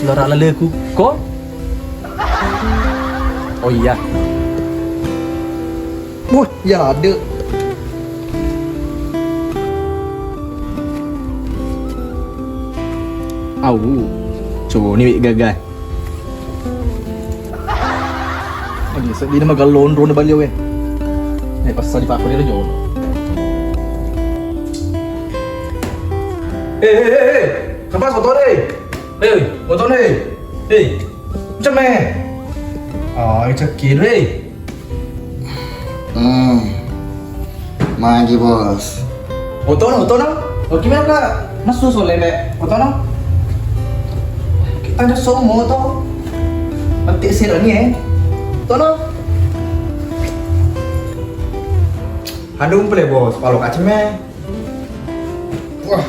selera leleku kok? Oh iya. Wah, ya ada. Au. Coba ni gagal. Lagi sedih nama galon drone balik weh. Pasal di pakor dia jauh. Kampas motor motor macam mana? Cekir Magi bos. motor no? Oh gimana kak? Masuk soleh motor no? Kita ada semua tau. Nanti sirah ni motor no? Handung pula bos, kalau kacem wah,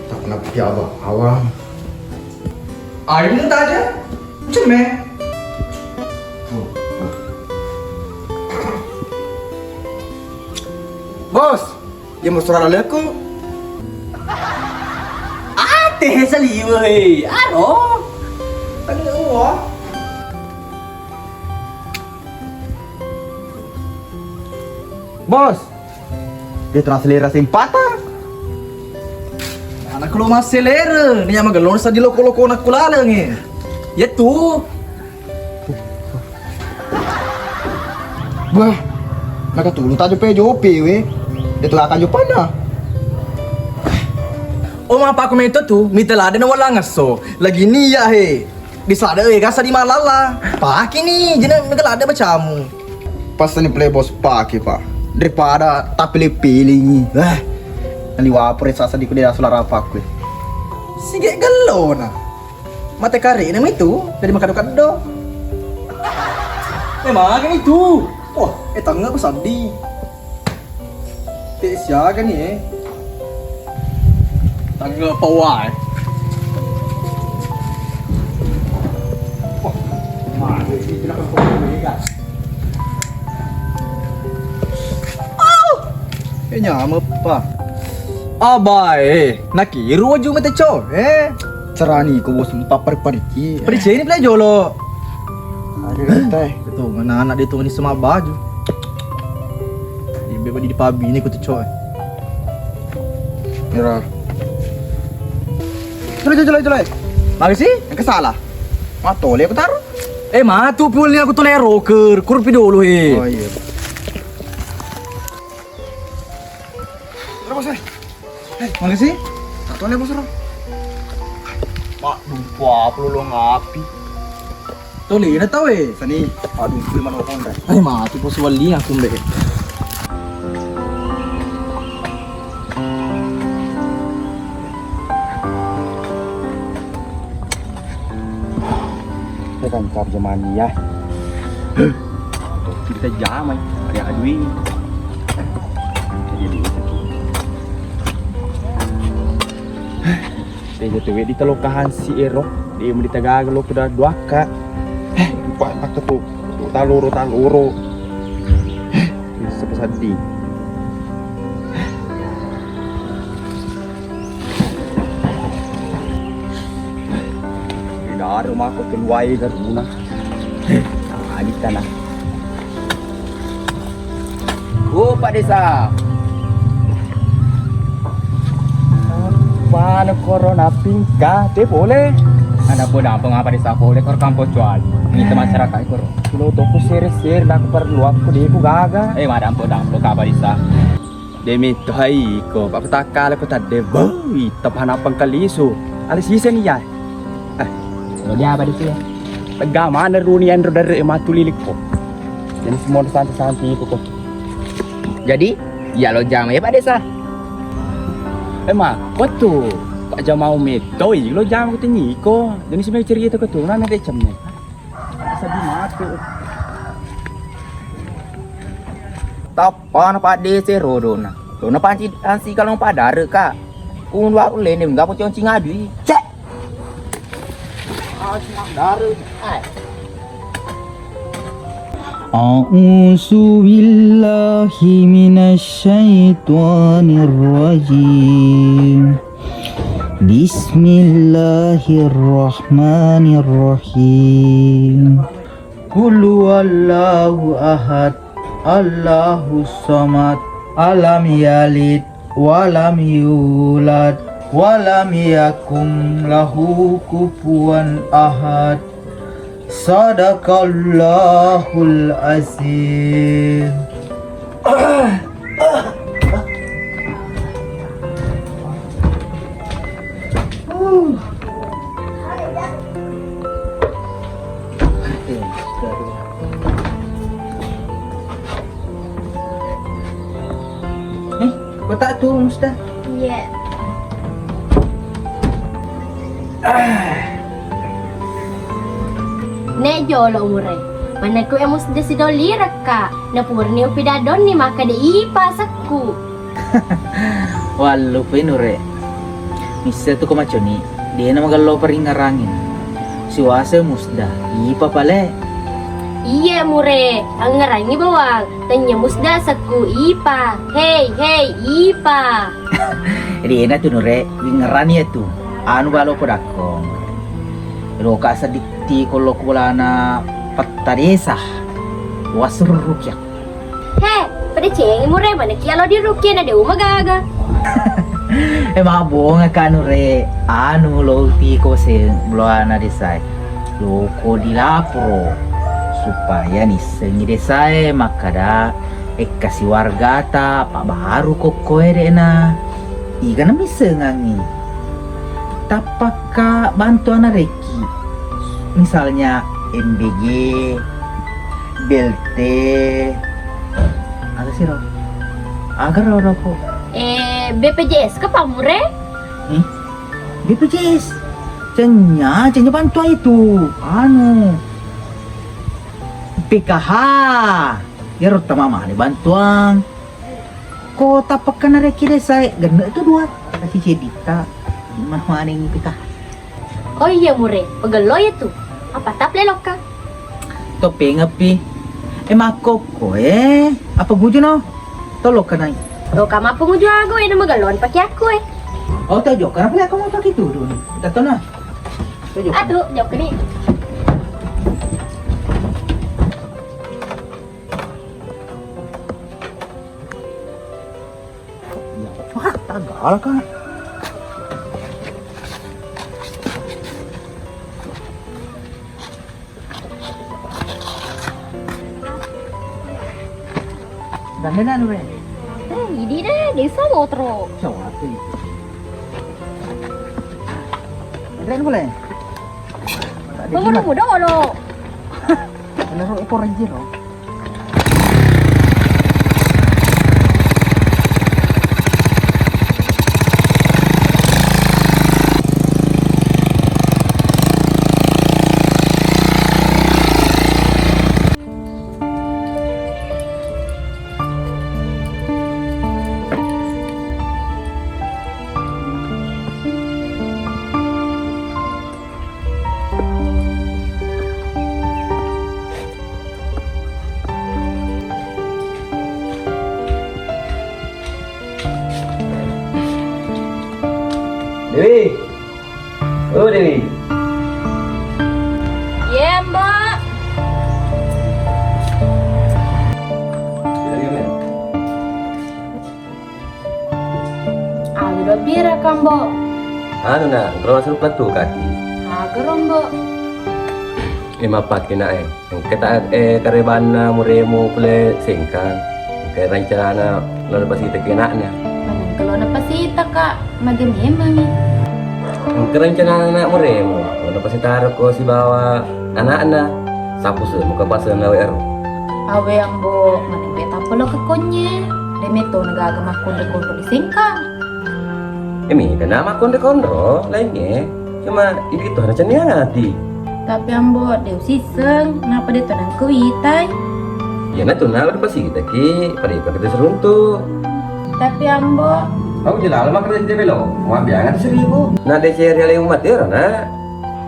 tak pernah pergi awang. Ini tak aja? Macam mana? Bos, dia mau suara aku. Teh saliwa Ano? Tanya uang. Bos, dia translera simpata. Anak lu masih selera. Ni yang magalon sa di loko-loko nak kulala ni. Ya tu. Wah, nak tulung tajo pe jope we. Dia telah tajo pana. Oh mapa aku meto tu, mitala ada na wala ngaso. Lagi ni ya Di selada kasa di malala. Paki ni, jena mitala ada macam. Pas ni play bos pakai pak. Daripada tak pilih-pilih ni. Nali wapur sasa di kuda sulara apa aku. Sige galo na. Mate kari na itu dari makado-kado. Memang kan itu. Wah, tangga ko sandi. Siya kan ni Tangga pawa Wah, mana sih kenapa kau kan? Nyama pa. Abay, nakiru aja mata cow. Cerani ko bos papar-pariki. Percaya ni pula jolo. Ada teh. Itu anak-anak dia tu ni semua baju. Dia beba di pabi ni ko tu cow. Mira. Jelai. Makasih. Yang kesalah. Matole aku taruh. Matu pul ni aku tu leh rocker. Kurpi dulu Oh iya. Terus bos. Makasih. Matole bos ro. Pak, lupa perlu ngapi. Toli na tahu Sani, aduh, kuy man ako kontra. Ay mati po wali aku mbak. Kita kan terjemahan ya. Kita jamai, ada adui. Jadi Dia tuwe di telokahan si Ero, dia mau ditagag lo pada dua kak. Lupa tak tu, taluro. Sepesadi. Dari rumah aku keluar dari rumah. Di tanah. Oh Pak Desa. Mana corona pingka, dia boleh. Ada boda apa desa boleh kor kampus jual. Ini masyarakat ikor. Kalau toko ser nak perlu aku dia aku gaga. Madam boda apa desa. Demi tuhai ko papatakal ko tade boy tapana pangkaliso. Alis isa niya. Dia apa desa? Tagama na runian ro dari matulilik ko. Yan semua santi ko ko. Jadi, ya lo jam ya Pak Desa. Kau tu Pak Jamal metoi lo jangan ko tingi ko. Jadi sebenarnya cerita ko tu na ada jamnya. Sabi mati. Tapan Pak Desa rodona. Dona panci ansi kalau padar ka. Kung wa ule ni enggak pocong cingadui. Cek. Padar. A'udzu billahi minasyaitonir rajim. Bismillahirrahmanirrahim. Qul huwallahu ahad, Allahus samad, alam yalid walam yulad walam yakum lahu kufuwan ahad. Sadaqallahul azim. Kotak tu Ustaz. Iya. Nek jolo umure. Mana ku emo sudah sidoli raka. Na purni upidadon ni maka de ipa sakku. Wallo penure. Misa tu ko macho ni. Dia na magalo paringarangin. Siwasa musda. Ipa pale. Iya mure, ang ngarangi bawang. Tanya musda sakku ipa. Hey, hey, ipa. Dia na tu nure. Wingarani tu. Anu balo podakong. Lo ka sadikti kalau kulana patadesa. Wasur rukyat. He, pada ceng mure mana kialo di rukia na de umagaga. Mabong ka nure. Anu lo ti ko se bloana desai. Lo ko dilapro. Supaya nih sengi desai makada kasih warga ta pak baru kok na iga na bisa ngangi tapaka bantuan reki misalnya MBG BLT ada sih agar lo kok BPJS ke pamure? BPJS cenya bantuan itu anu PKH ya rota mama nih bantuan kota pekan reki desa ganda itu dua kasih cedita mana nih PKH Oh iya mure, pegelo ya tuh. Apa taple loka? topeng api mako ko apa gujo no tolok kanai Loka mapu ngujo aku ini magalon pakai aku oh tajo kenapa kamu pakai itu dulu kita tahu nah tajo Aduh, jauh ke nih. wah tagal kan Dandanan gue. Ini deh, desa motro. Siapa tuh? Keren boleh? Tunggu muda lo. Kalau ekor aja loh. Dewi. Oh Dewi. Ya mbak. Udah bira kan mbak. Anu na, kalau masuk petu kaki. Gerong mbak. Mapat kina kita kareban na muremu pule singkang. Kaya rencana na lalu pasti kita kina na. Manang kalau napasita ka, magamemang Kerencana na muremu, lalu pasti taruh ko si bawa anak-anak. Sapus muka pasal na WR. Awe ang bo, manang beta pala ka konye. Demeto nagagamak kondo-kondo di singkang. Emi, kenapa konde-kondro lainnya? Cuma itu hanya cenia hati. Tapi ang bo, dew siseng, ngapa dito nang kuitay. Ya na tu na lalu pasti kita ki, pada kita seruntuh. Tapi ang bo, Aku jelas lama kerja di belok, mau biangan 1000. Nah DC real umat ya, na.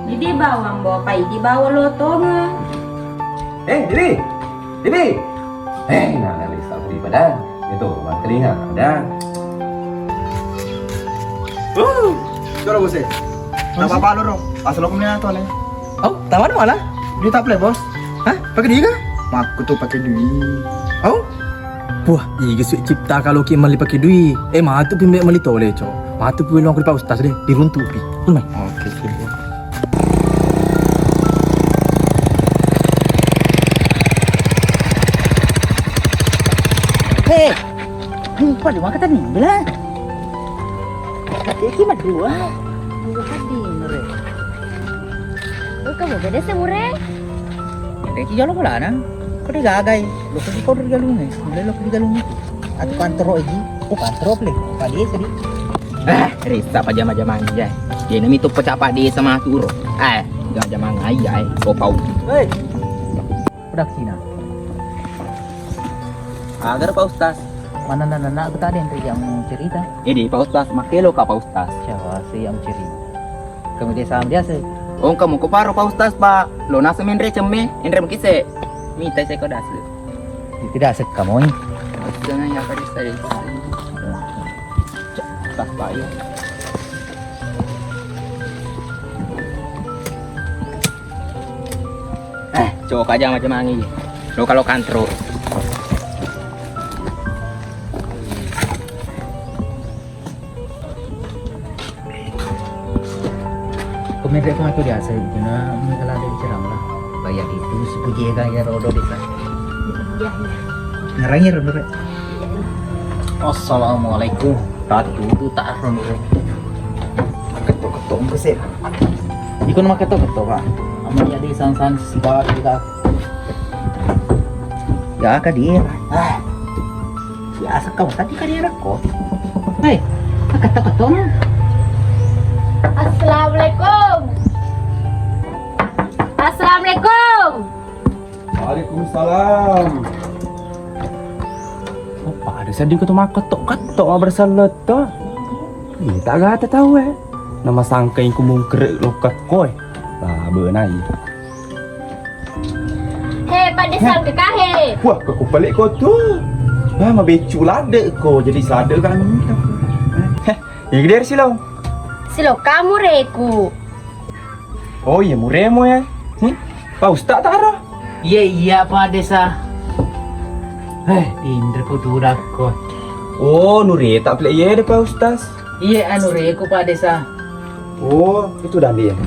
di bawang bo, pay di bawah loto nga. Diri, Diri. Nah, lista beri padang. Itu, buat telinga, padang. Coba bos. Tak apa-apa lo, Ro. Asal lo punya tuh, Oh, taman mana? Duit tak boleh, bos. Hah? Pakai dia kah? Aku tuh pakai duit. Oh? Wah, iya sih cipta kalau kita mali pakai duit. Mah tu pimbe mali tole, co. Mah tu pulang ke Pak Ustaz deh, diruntupi. Ulmai. Oke, sih. Hei, lupa di mana nih, bela. Kaki kimat dua. Dua kaki, nure. Oh, kamu beda sih mure. Reki jalan pula na. Kau dia gagai. Lo kau di galung ni. Mulai lo di galung ni. Atau kantor lagi. Oh kantor play. Padi sedih. Risa pa jama-jama aja. Dia nami tu pecah pak dia sama turo. Jama aja kau pau. Hei. Udah sini. Agar Pak Ustaz. Mana nana aku tadi yang mau cerita. Ini Pak Ustaz, makelo ka Pak Ustaz. Siapa sih yang cerita? Kamu dia sama dia sih. Oh kamu ko paro Pak Ustaz Pak. Lo nasa menre cemme, enre mkise. Minta saya kau dasle. Tidak sek kamu ini. Jangan ya pada saya. Tak Pak ya. Coba aja macam angin. Lo kalau kantro. Komedi aku aku dia sih. Cina kalau ada bicara lah. Bayar itu sepuji gaya rodo desa. Ya, Ngerangir dulu. Assalamualaikum. Tatu itu tak ron. Ketok-ketok kesep. Ikut nama ketok-ketok pak. Aman jadi san-san sebab kita. Ya kadir. Biasa kau tadi kadir aku. Hei, ketok-ketok mah. Assalamualaikum. Assalamualaikum. Waalaikumsalam. Oh, pada sedih kau tu mak ketok bersalat tu. Ini tak gata tahu Nama sangkai ku mungker lokak koi. Lah benai. Hei, pada sampai kahe. Wah, kau balik kau tu. Mah becu lada kau jadi selada kan ni. Ini dia silau. Silo kamu reku. Oh iya muremo ya. Pak Ustaz tak ada. Iya Pak Desa. Indra ku durak ko. Oh, Nuri tak boleh ya Pak Ustaz. Iya anu reku Pak Desa. Oh, itu dah dia.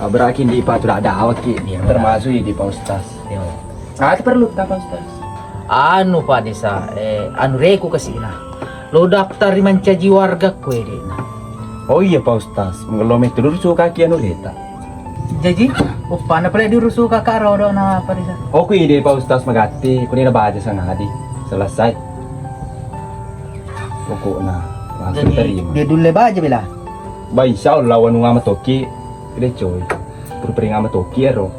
Berakin di Pak tu dah ada awak ki. Termasuk di Pak Ustaz. Itu perlu tak Pak Ustaz? Anu Pak Desa, anu reku kasih lah. Lo daftar di mancaji warga kue deh. Oh iya Pak Ustaz, mengelomi telur suka kaki anu reta. Jadi, upana pala dirusu kakak rodo na Pak Desa. Oh, ku ide Pak Ustaz magati, ku ni baca sang hadi. Selesai. Pokoknya langsung terima. Dia dulu aja bela. Ba insyaallah wanu ngama toki, gede coy. Puri ngama toki ero.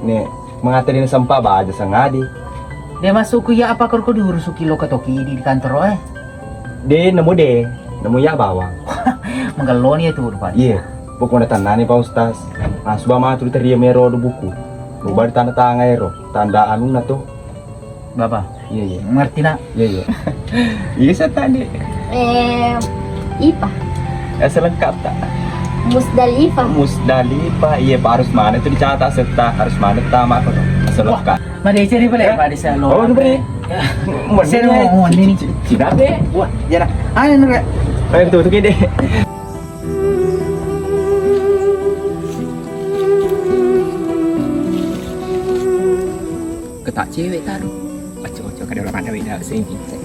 Ne mengateri sampah baca sang hadi. Dia masuk ku ya apa kau diurus kilo katoki di kantor De nemu ya bawang. Menggaloni itu Pak. Iya, pokoknya tanah Pak Ustaz. Nah, subah mah tu terima mero do buku. Rubah di tanda tangan ero, tanda anu na tu. Bapak, Iya. ngerti nak? Iya. Iya saya tadi. Ipa. Ya selengkap tak? Musdalifah. Musdalifah. Iya, Pak harus mana itu dicatat serta harus mana tamak kau. Selengkap. Mari cari balik Pak Desa lo. Oh, beri. Saya mau ini. Tidak deh. Wah, jara. Ayo nure. Ayo betul gede. Ketak cewek taruh. Acok-acok kada orang ada weda sing kita.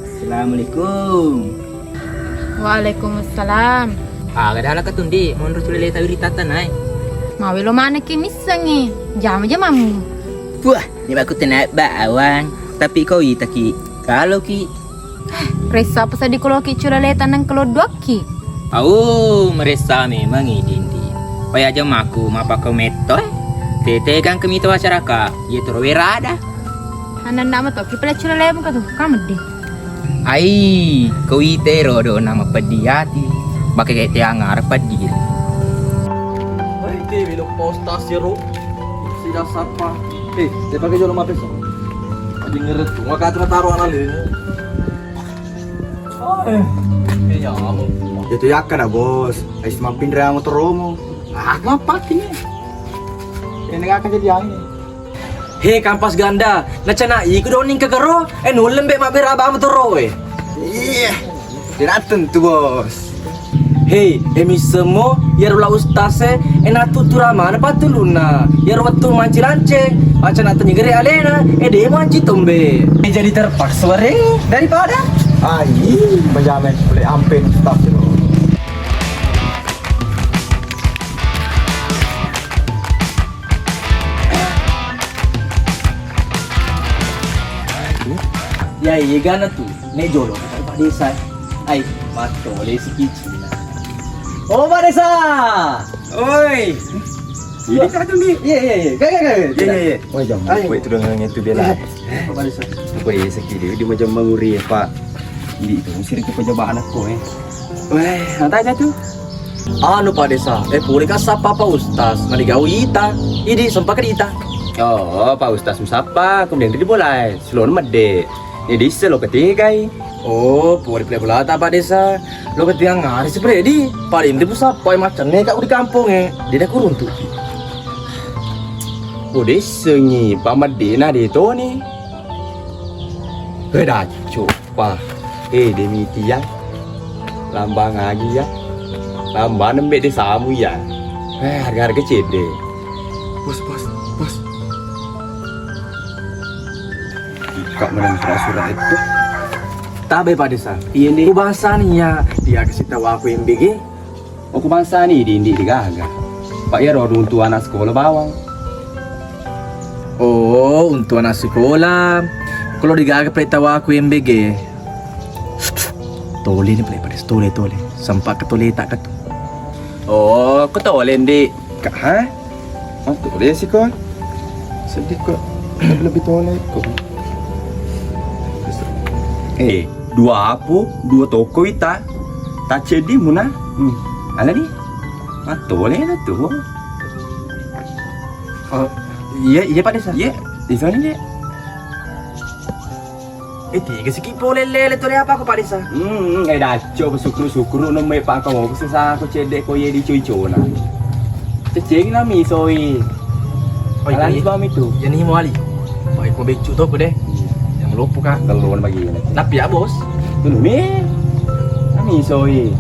Assalamualaikum. Waalaikumsalam. Kada ala katundi, mon rusulile tawiri tatan ai. Mawi lo mana ke misangi? Jam aja mamu. Wah, ni aku tenak bawang. Tapi kau itaki. Kalau ki Resa apa di kalau ki curaletan nang kalau dua ki. meresa memang ini. Paya aja maku, mapa kau metoy. Tete kan kami tu masyarakat. Ye terwera ada. Anan nama tu ki pada curalem ka tu kamu deh. Ai, kau ite rodo nama pediati. Pakai kayak tiang arep pedi. Di bilog Pak Ustaz ya ro. Si dasar pa. Saya pakai jual mapes. Aja ngeret tu. Ngaka tu taruh analin. Itu ya kan bos. Ais mampin dari motor romo. Ngapa ini? Ini nggak akan jadi angin. Hei kampas ganda, nacana iku doning kagaro, nulem be mak beraba motor roe. Iya. Tidak tentu bos. Hei, emi semua ya rula ustase, enatu turama na patuluna, ya waktu manci lanceng, macam natu nyegere alena, dia manci tombe. Jadi terpaksa reng daripada. Ai, menjamin boleh ampen staff itu. Ya iya gana tuh, ne jolo kata Pak Desa. Ai, mato le si kicina. Oh Pak Desa. Oi. Ini kan tuh nih. Iya. Iya. Oh jam. Ayo. Kue itu dengan itu bela. Pak Desa. Kue sekali di macam manguri ya Pak. Ini itu musir ke percobaan aku Weh, tanya tuh. Anu Pak Desa, boleh sapa Pak Ustaz, naligawi ita. Ini sempat kita. Oh, Pak Ustaz musapa, kemudian dia boleh. Selon mede. Jadi selo ketigai. Oh, boleh play bola tak Pak Desa. Lo ketiga ngari seperti Pak Indri musapa macam ni kat di kampung Dia dah kurun tuh. Udah sengi Pak Madina di tu ni. Dah coba. Demi tiang lambang lagi ya lambang nembek di samu ya harga-harga cede Bos. kak menang surat itu tabe Pak Desa iya nih kebangsanya dia kasih tahu aku yang BG kebangsaan ini di gaga Pak ya roh untuk anak sekolah bawang oh untuk anak sekolah kalau digaga tahu aku yang BG tole ni boleh pada tole sampai ke tole tak kat. Oh, kau tole ndi? Kak ha? Oh, tole sih kau. Sedih kok. Lebih tole kok. Dua apa? Dua toko ita. Tak jadi muna. Ala ni. Tole na tu. Oh, iya Pak Desa. Iya, di sana ni. Tiga sikit boleh lele tu apa aku Pak Desa? Dah coba syukur nama Pak kau mau susah aku cedek kau ye di cuy-cuy na. Cecing na mi soi. Oh ini bom itu. Yang ni muali. Oh aku becu tu aku deh. Yang lupa kan kalau bagi. Tapi ya bos. Tu ni. Nami soi.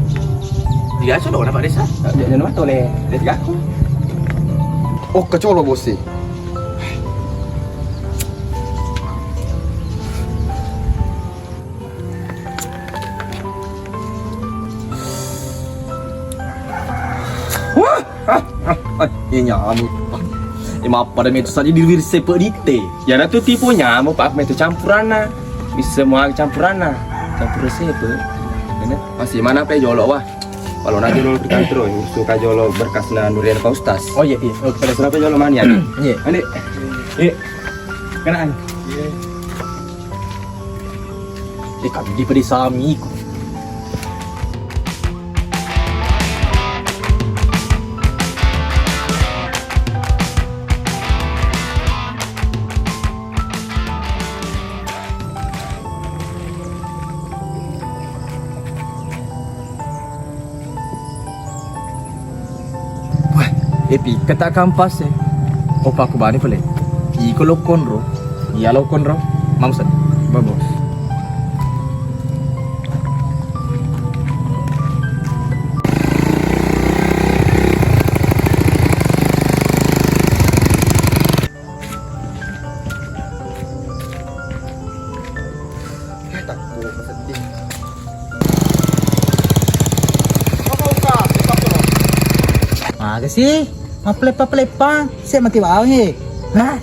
Dia sudah nak Pak Desa. Jangan nak tole. Dia aku. Oh, kecolo bos sih. Ini nyamuk. Maaf pada metu saja diri sepak dite. Ya tu tipu nyamuk Pak metu campuran na. Bisa semua campuran na. Campur sepak. Ini masih mana pe jolo wah. Kalau nanti dulu di kantor, suka jolo berkas na Nurian Pak Ustaz. Oh iya. Pada surat pe jolo mana ya? Iya. Ane. Kenaan. Iya. Kami di pedesami ku. Epi kata kampas opa aku bani pole iko lokon ro iya lokon ro mamsan babos Kasi maplepa-plepa saya mati bawah he. Nah,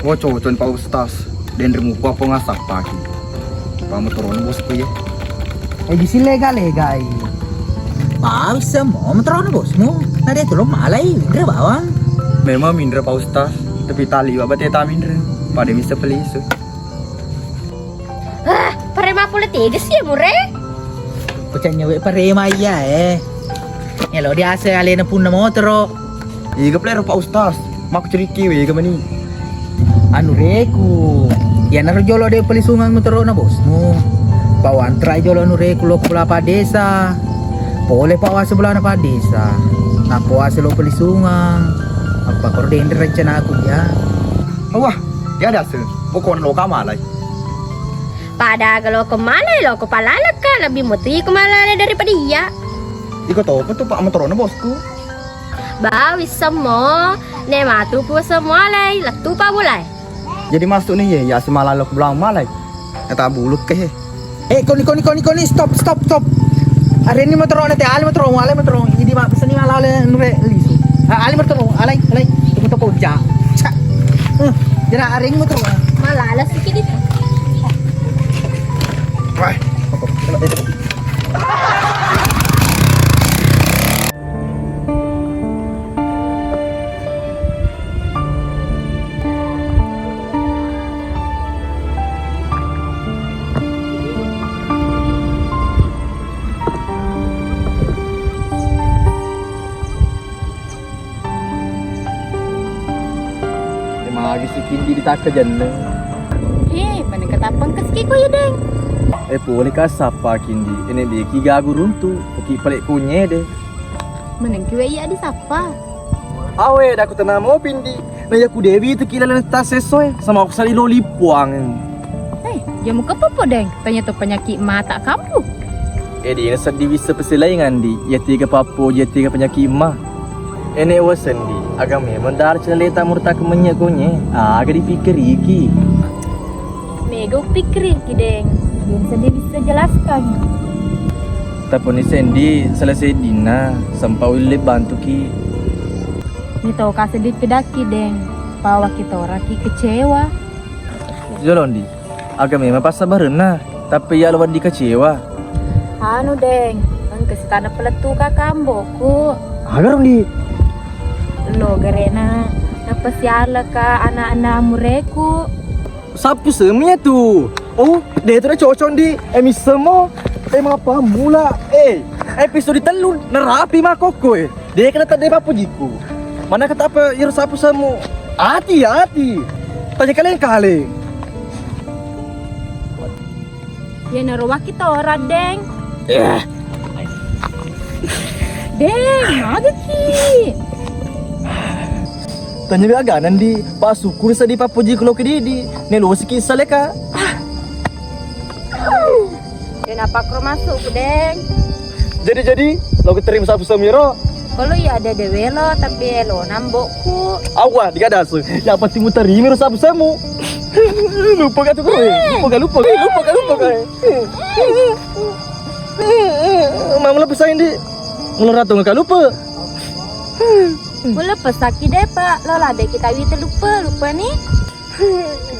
Cocon Pak Ustaz. Dan remu apa ngasak pagi. Kamu turun bos ku ya. di sini legal. Bang semua motor bosmu. Nade tu lo malai indra bawang. Memang mindra Pak Ustaz. Tapi tali babat eta mindra. Pada bisa beli isu. Parema pula tegas ya mure. Pecahnya we parema iya Lo dia asa alena punna motor. Iga player Pak Ustaz. Mak ceriki we iga mani. Anu reku. Ya naro jolo de pelisungan motor na bosmu. Pawan try jolo nure kulo kula pa desa. Boleh pak wase bulan apa desa. Nak wase lo beli sungang. Apa korden rencana aku ya. Wah, dia ada sih. Bukan lo kamalay. Pada kalau kemana lo kepala leka lebih muti kemana daripada dia. Iko tahu apa tuh Pak Motorona bosku. Bawis semua, ne matu pu semua lay, lektu pa mulai. Jadi masuk nih ya semalam lo belang malay. Kata buluk ke. Koni stop. Hari ini motorona teh ali motorong. Jadi mak pesan ni malah nure lisu. Ali motorong, alay. Tunggu toko ja. Jadi hari ini motorong. Malah lah sikit itu. Wah. Lagi si Kindi ditaka jana. Mana ketapang keski ko ya deng. Boleh ka sapa Kindi? Ini dia ki gagu runtu. Ki pelik kunye deh. Mana kiwe ya di sapa. Awe, dah aku tenang mau Pindi. Nah aku Dewi itu kila lan tas sesuai sama aku sali loli puang. Ya muka apa deng? Tanya tu penyakit mata kamu. Dia sedih bisa perselainan di. Ya tiga papo, ya tiga penyakit mah. Ini wasan di. Agak memang dar cerita murta kemenyak konye. Agak dipikir iki. Mega pikirin ki deng. Dia sendiri bisa jelaskan. Tapi ni sendi selesai dina sampai ulip bantu ki. Ni tahu kasih di pedaki deng. Bawa kita orang ki kecewa. Jolon di. Agak memang pas sabarena. Tapi ya lawan di kecewa. Anu deng. Ang kesitana peletu ka kamboku. Agar di. Lo garena napasiala ka anak-anak mureku. Sapu semia tu. Oh, dia tu dah cocok di emis semua. Mengapa mula? Episode telur nerapi mak koko. Dia kena tak ada apa jiku. Mana kata apa ir sapu semu? Hati. Tanya kali. Ya naruh kita orang deng. Deng, ada ki. Tanya dia agak nanti Pak syukur sedih Pak puji kalau ke di Nelo sikit saleka. Kenapa kau masuk deng? Jadi lo keterima sapu semiro. Kalau ya ada dewe lo tapi lo nambokku. Awak dikada su. Ya pasti mu terima sapu semu. Lupa kan tu kau. Lupa kan. Mama lo pesain di. Mulai ratu enggak lupa. Mula pesaki deh pak. Lo lah deh kita wita lupa nih.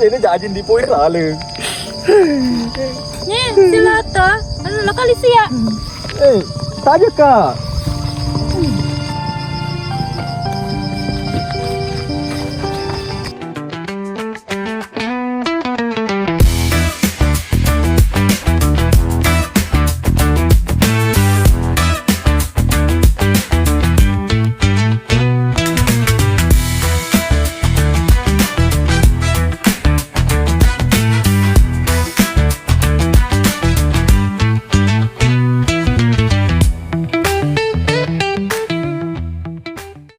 Ini jajin di poin lalu. Nih, sila to. Ano kali siya? Tanya kak.